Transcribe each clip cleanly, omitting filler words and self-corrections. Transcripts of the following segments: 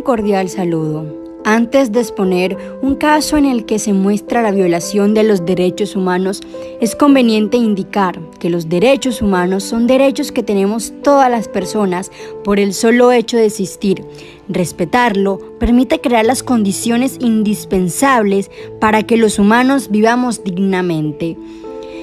cordial saludo. Antes de exponer un caso en el que se muestra la violación de los derechos humanos, es conveniente indicar que los derechos humanos son derechos que tenemos todas las personas por el solo hecho de existir. Respetarlo permite crear las condiciones indispensables para que los humanos vivamos dignamente,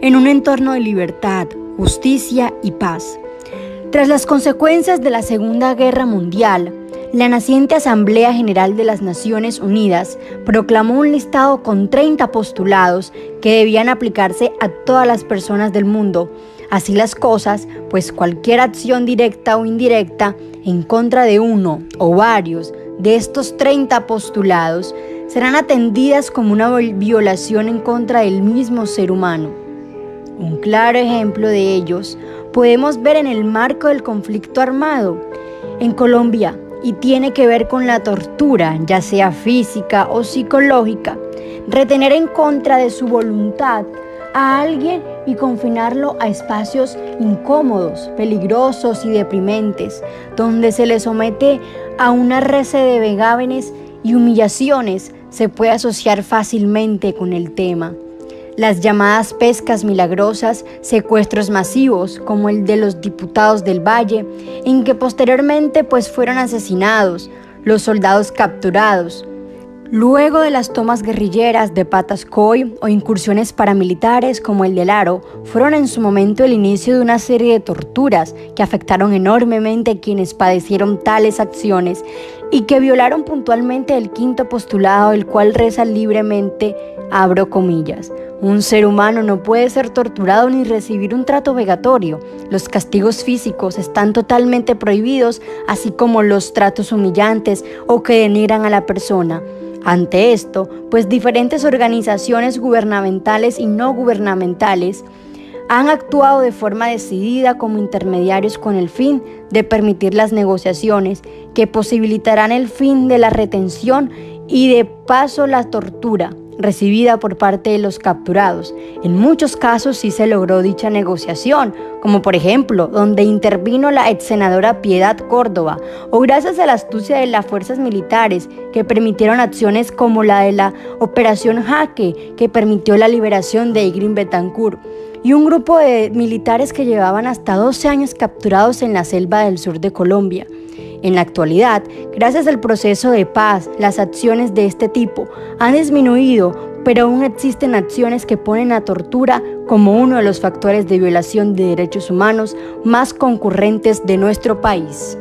en un entorno de libertad, justicia y paz. Tras las consecuencias de la Segunda Guerra Mundial, la naciente Asamblea General de las Naciones Unidas proclamó un listado con 30 postulados que debían aplicarse a todas las personas del mundo. Así las cosas, pues cualquier acción directa o indirecta en contra de uno o varios de estos 30 postulados serán atendidas como una violación en contra del mismo ser humano. Un claro ejemplo de ellos podemos ver en el marco del conflicto armado en Colombia, y tiene que ver con la tortura, ya sea física o psicológica, retener en contra de su voluntad a alguien y confinarlo a espacios incómodos, peligrosos y deprimentes, donde se le somete a una receta de vejámenes y humillaciones. Se puede asociar fácilmente con el tema. Las llamadas pescas milagrosas, secuestros masivos como el de los diputados del Valle, en que posteriormente fueron asesinados, los soldados capturados. Luego de las tomas guerrilleras de Patascoy o incursiones paramilitares como el del Aro, fueron en su momento el inicio de una serie de torturas que afectaron enormemente a quienes padecieron tales acciones y que violaron puntualmente el quinto postulado, el cual reza libremente, abro comillas: un ser humano no puede ser torturado ni recibir un trato vejatorio. Los castigos físicos están totalmente prohibidos, así como los tratos humillantes o que denigran a la persona. Ante esto, diferentes organizaciones gubernamentales y no gubernamentales han actuado de forma decidida como intermediarios con el fin de permitir las negociaciones que posibilitarán el fin de la retención y de paso la tortura recibida por parte de los capturados. En muchos casos sí se logró dicha negociación, como por ejemplo donde intervino la ex senadora Piedad Córdoba, o gracias a la astucia de las fuerzas militares que permitieron acciones como la de la Operación Jaque, que permitió la liberación de Igrin Betancourt, y un grupo de militares que llevaban hasta 12 años capturados en la selva del sur de Colombia. En la actualidad, gracias al proceso de paz, las acciones de este tipo han disminuido, pero aún existen acciones que ponen a tortura como uno de los factores de violación de derechos humanos más concurrentes de nuestro país.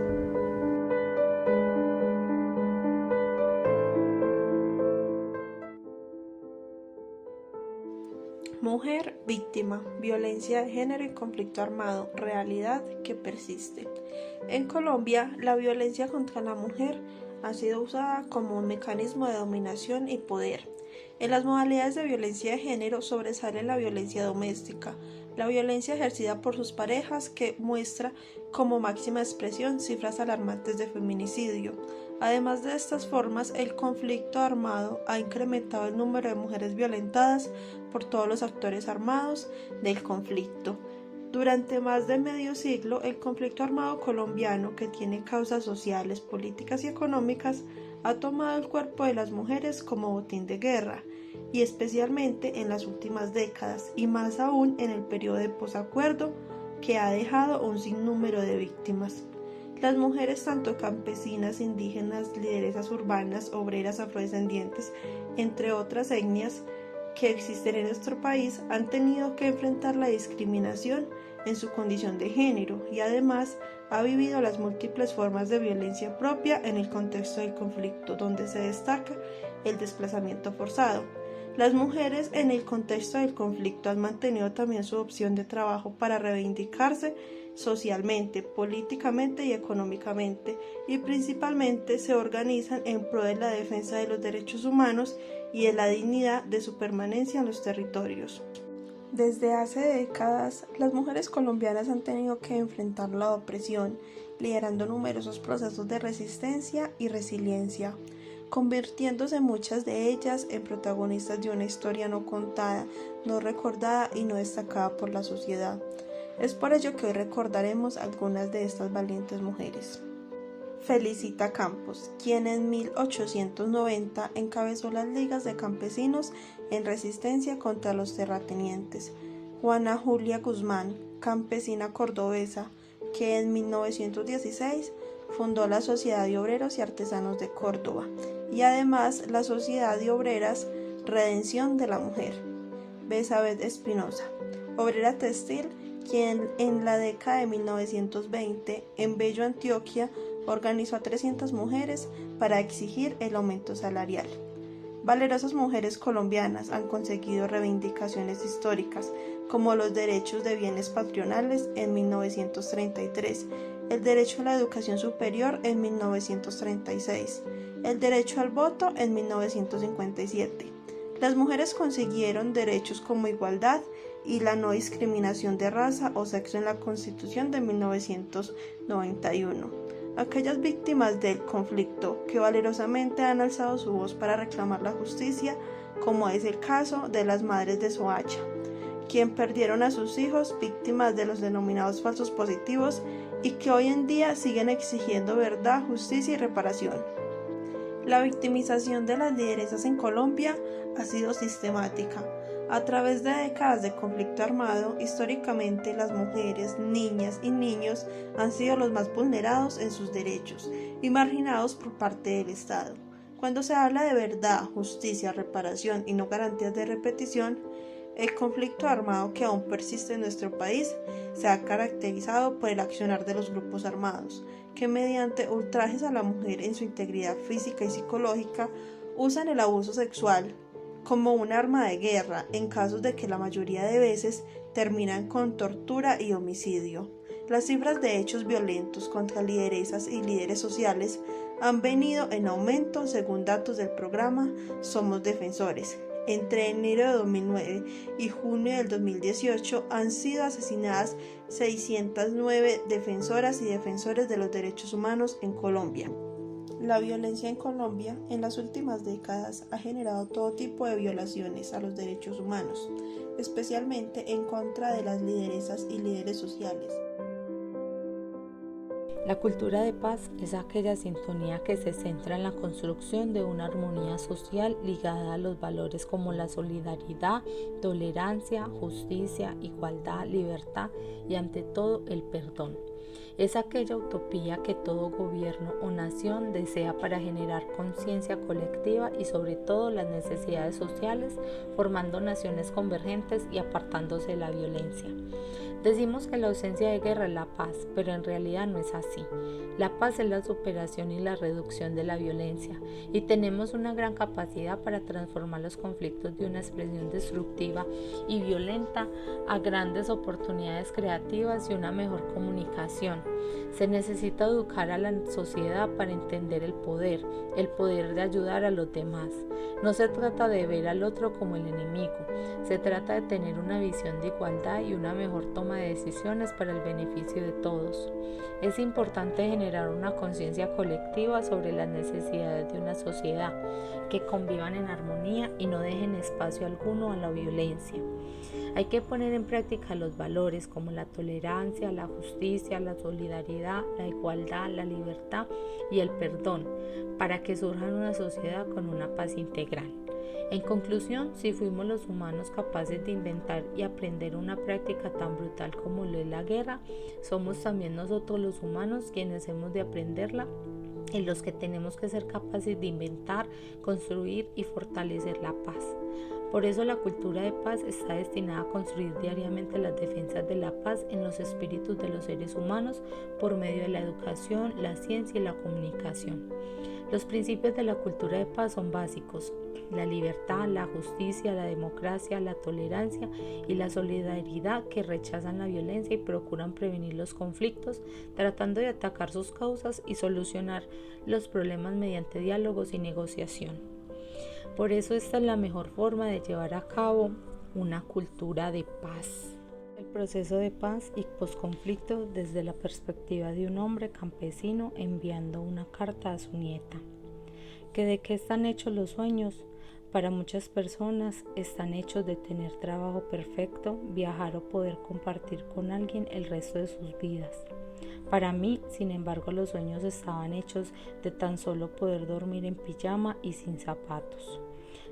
Mujer víctima, violencia de género y conflicto armado, realidad que persiste. En Colombia, la violencia contra la mujer ha sido usada como un mecanismo de dominación y poder. En las modalidades de violencia de género sobresale la violencia doméstica, la violencia ejercida por sus parejas, que muestra como máxima expresión cifras alarmantes de feminicidio. Además de estas formas, el conflicto armado ha incrementado el número de mujeres violentadas por todos los actores armados del conflicto. Durante más de medio siglo, el conflicto armado colombiano, que tiene causas sociales, políticas y económicas, ha tomado el cuerpo de las mujeres como botín de guerra, y especialmente en las últimas décadas, y más aún en el periodo de posacuerdo, que ha dejado un sinnúmero de víctimas. Las mujeres, tanto campesinas, indígenas, lideresas urbanas, obreras, afrodescendientes, entre otras etnias que existen en nuestro país, han tenido que enfrentar la discriminación en su condición de género y además ha vivido las múltiples formas de violencia propia en el contexto del conflicto, donde se destaca el desplazamiento forzado. Las mujeres en el contexto del conflicto han mantenido también su opción de trabajo para reivindicarse socialmente, políticamente y económicamente, y principalmente se organizan en pro de la defensa de los derechos humanos y de la dignidad de su permanencia en los territorios. Desde hace décadas, las mujeres colombianas han tenido que enfrentar la opresión, liderando numerosos procesos de resistencia y resiliencia, convirtiéndose muchas de ellas en protagonistas de una historia no contada, no recordada y no destacada por la sociedad. Es por ello que hoy recordaremos algunas de estas valientes mujeres. Felicita Campos, quien en 1890 encabezó las ligas de campesinos en resistencia contra los terratenientes. Juana Julia Guzmán, campesina cordobesa, que en 1916 fundó la Sociedad de Obreros y Artesanos de Córdoba y además la Sociedad de Obreras Redención de la Mujer. Besabeth Espinosa, obrera textil, quien en la década de 1920 en Bello, Antioquia, organizó a 300 mujeres para exigir el aumento salarial. Valerosas mujeres colombianas han conseguido reivindicaciones históricas como los derechos de bienes patronales en 1933, el derecho a la educación superior en 1936, el derecho al voto en 1957. Las mujeres consiguieron derechos como igualdad y la no discriminación de raza o sexo en la Constitución de 1991. Aquellas víctimas del conflicto que valerosamente han alzado su voz para reclamar la justicia, como es el caso de las madres de Soacha, quien perdieron a sus hijos víctimas de los denominados falsos positivos y que hoy en día siguen exigiendo verdad, justicia y reparación. La victimización de las lideresas en Colombia ha sido sistemática. A través de décadas de conflicto armado, históricamente las mujeres, niñas y niños han sido los más vulnerados en sus derechos y marginados por parte del Estado. Cuando se habla de verdad, justicia, reparación y no garantías de repetición, el conflicto armado que aún persiste en nuestro país se ha caracterizado por el accionar de los grupos armados, que mediante ultrajes a la mujer en su integridad física y psicológica usan el abuso sexual como un arma de guerra en casos de que la mayoría de veces terminan con tortura y homicidio. Las cifras de hechos violentos contra lideresas y líderes sociales han venido en aumento según datos del programa Somos Defensores. Entre enero de 2009 y junio del 2018 han sido asesinadas 609 defensoras y defensores de los derechos humanos en Colombia. La violencia en Colombia en las últimas décadas ha generado todo tipo de violaciones a los derechos humanos, especialmente en contra de las lideresas y líderes sociales. La cultura de paz es aquella sintonía que se centra en la construcción de una armonía social ligada a los valores como la solidaridad, tolerancia, justicia, igualdad, libertad y ante todo el perdón. Es aquella utopía que todo gobierno o nación desea para generar conciencia colectiva y sobre todo las necesidades sociales, formando naciones convergentes y apartándose de la violencia. Decimos que la ausencia de guerra es la paz, pero en realidad no es así. La paz es la superación y la reducción de la violencia, y tenemos una gran capacidad para transformar los conflictos de una expresión destructiva y violenta a grandes oportunidades creativas y una mejor comunicación. Se necesita educar a la sociedad para entender el poder de ayudar a los demás. No se trata de ver al otro como el enemigo, se trata de tener una visión de igualdad y una mejor toma de decisiones para el beneficio de todos. Es importante generar una conciencia colectiva sobre las necesidades de una sociedad, que convivan en armonía y no dejen espacio alguno a la violencia. Hay que poner en práctica los valores como la tolerancia, la justicia, la solidaridad, la igualdad, la libertad y el perdón, para que surja una sociedad con una paz integral. En conclusión, si fuimos los humanos capaces de inventar y aprender una práctica tan brutal como lo es la guerra, somos también nosotros los humanos quienes hemos de aprenderla y los que tenemos que ser capaces de inventar, construir y fortalecer la paz. Por eso la cultura de paz está destinada a construir diariamente las defensas de la paz en los espíritus de los seres humanos por medio de la educación, la ciencia y la comunicación. Los principios de la cultura de paz son básicos: la libertad, la justicia, la democracia, la tolerancia y la solidaridad, que rechazan la violencia y procuran prevenir los conflictos, tratando de atacar sus causas y solucionar los problemas mediante diálogos y negociación. Por eso esta es la mejor forma de llevar a cabo una cultura de paz. El proceso de paz y posconflicto desde la perspectiva de un hombre campesino enviando una carta a su nieta. ¿Que de qué están hechos los sueños? para muchas personas están hechos de tener trabajo perfecto, viajar o poder compartir con alguien el resto de sus vidas. Para mí, sin embargo, los sueños estaban hechos de tan solo poder dormir en pijama y sin zapatos,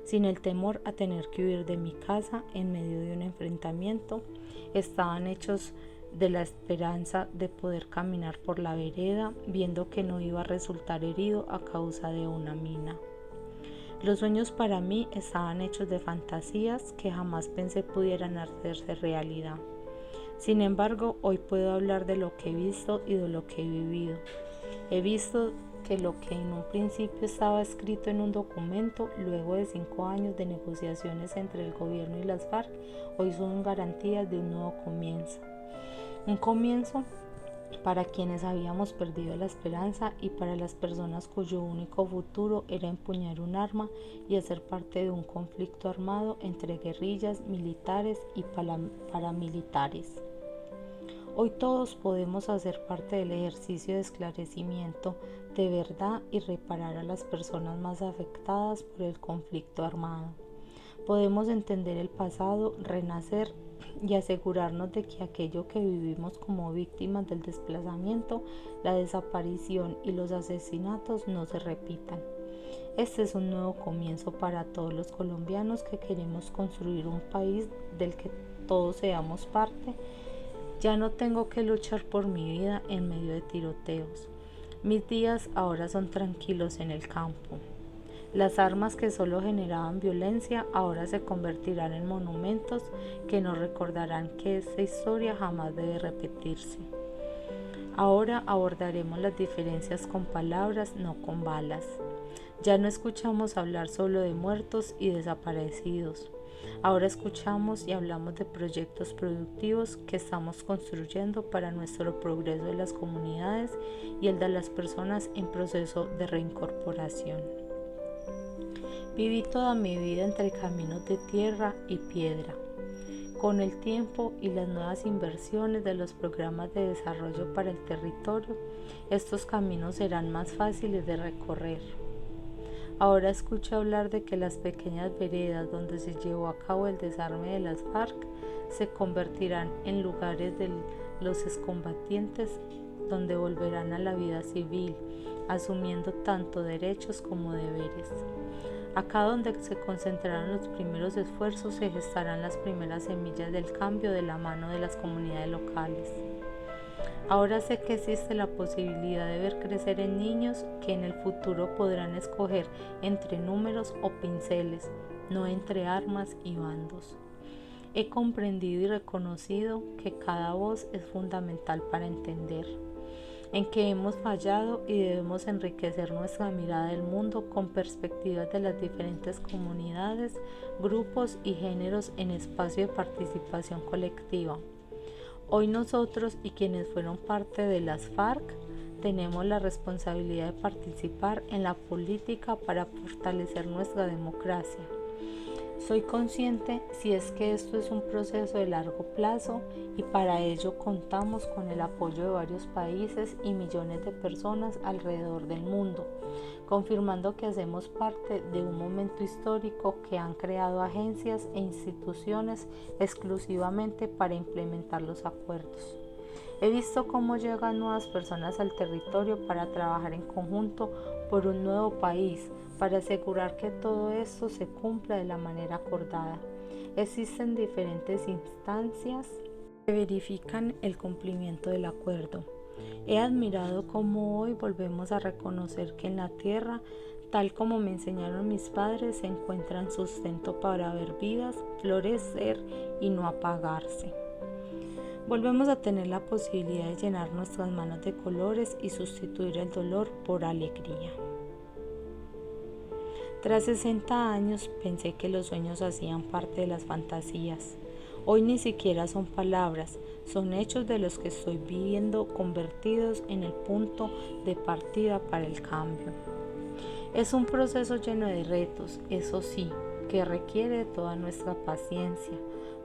sin el temor a tener que huir de mi casa en medio de un enfrentamiento. Estaban hechos de la esperanza de poder caminar por la vereda viendo que no iba a resultar herido a causa de una mina. Los sueños para mí estaban hechos de fantasías que jamás pensé pudieran hacerse realidad. Sin embargo, hoy puedo hablar de lo que he visto y de lo que he vivido. He visto que lo que en un principio estaba escrito en un documento, luego de 5 años de negociaciones entre el gobierno y las FARC, hoy son garantías de un nuevo comienzo. Un comienzo para quienes habíamos perdido la esperanza y para las personas cuyo único futuro era empuñar un arma y hacer parte de un conflicto armado entre guerrillas, militares y paramilitares. Hoy todos podemos hacer parte del ejercicio de esclarecimiento de verdad y reparar a las personas más afectadas por el conflicto armado. Podemos entender el pasado, renacer y asegurarnos de que aquello que vivimos como víctimas del desplazamiento, la desaparición y los asesinatos no se repitan. Este es un nuevo comienzo para todos los colombianos que queremos construir un país del que todos seamos parte. Ya no tengo que luchar por mi vida en medio de tiroteos. Mis días ahora son tranquilos en el campo. Las armas que solo generaban violencia ahora se convertirán en monumentos que nos recordarán que esta historia jamás debe repetirse. Ahora abordaremos las diferencias con palabras, no con balas. Ya no escuchamos hablar solo de muertos y desaparecidos. Ahora escuchamos y hablamos de proyectos productivos que estamos construyendo para nuestro progreso de las comunidades y el de las personas en proceso de reincorporación. Viví toda mi vida entre caminos de tierra y piedra. Con el tiempo y las nuevas inversiones de los programas de desarrollo para el territorio, estos caminos serán más fáciles de recorrer. Ahora escucho hablar de que las pequeñas veredas donde se llevó a cabo el desarme de las FARC se convertirán en lugares de los excombatientes donde volverán a la vida civil, asumiendo tanto derechos como deberes. Acá donde se concentrarán los primeros esfuerzos se gestarán las primeras semillas del cambio de la mano de las comunidades locales. Ahora sé que existe la posibilidad de ver crecer en niños que en el futuro podrán escoger entre números o pinceles, no entre armas y bandos. He comprendido y reconocido que cada voz es fundamental para entender en que hemos fallado y debemos enriquecer nuestra mirada del mundo con perspectivas de las diferentes comunidades, grupos y géneros en espacio de participación colectiva. Hoy nosotros y quienes fueron parte de las FARC tenemos la responsabilidad de participar en la política para fortalecer nuestra democracia. Soy consciente si es que esto es un proceso de largo plazo y para ello contamos con el apoyo de varios países y millones de personas alrededor del mundo, confirmando que hacemos parte de un momento histórico que han creado agencias e instituciones exclusivamente para implementar los acuerdos. He visto cómo llegan nuevas personas al territorio para trabajar en conjunto por un nuevo país, para asegurar que todo esto se cumpla de la manera acordada. Existen diferentes instancias que verifican el cumplimiento del acuerdo. He admirado cómo hoy volvemos a reconocer que en la tierra, tal como me enseñaron mis padres, se encuentran sustento para ver vidas florecer y no apagarse. Volvemos a tener la posibilidad de llenar nuestras manos de colores y sustituir el dolor por alegría. Tras 60 años pensé que los sueños hacían parte de las fantasías. Hoy ni siquiera son palabras, son hechos de los que estoy viviendo convertidos en el punto de partida para el cambio. Es un proceso lleno de retos, eso sí, que requiere de toda nuestra paciencia,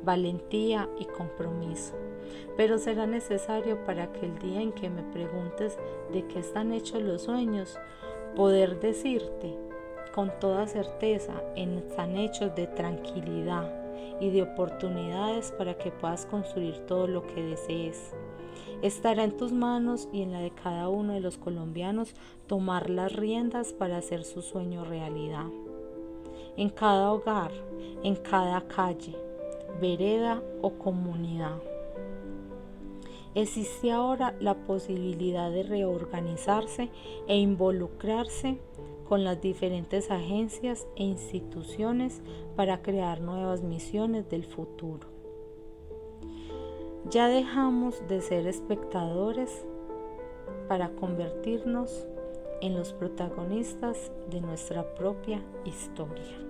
valentía y compromiso. Pero será necesario para que el día en que me preguntes de qué están hechos los sueños, poder decirte: con toda certeza están hechos de tranquilidad y de oportunidades para que puedas construir todo lo que desees. Estará en tus manos y en la de cada uno de los colombianos tomar las riendas para hacer su sueño realidad. En cada hogar, en cada calle, vereda o comunidad. Existe ahora la posibilidad de reorganizarse e involucrarse con las diferentes agencias e instituciones para crear nuevas misiones del futuro. Ya dejamos de ser espectadores para convertirnos en los protagonistas de nuestra propia historia.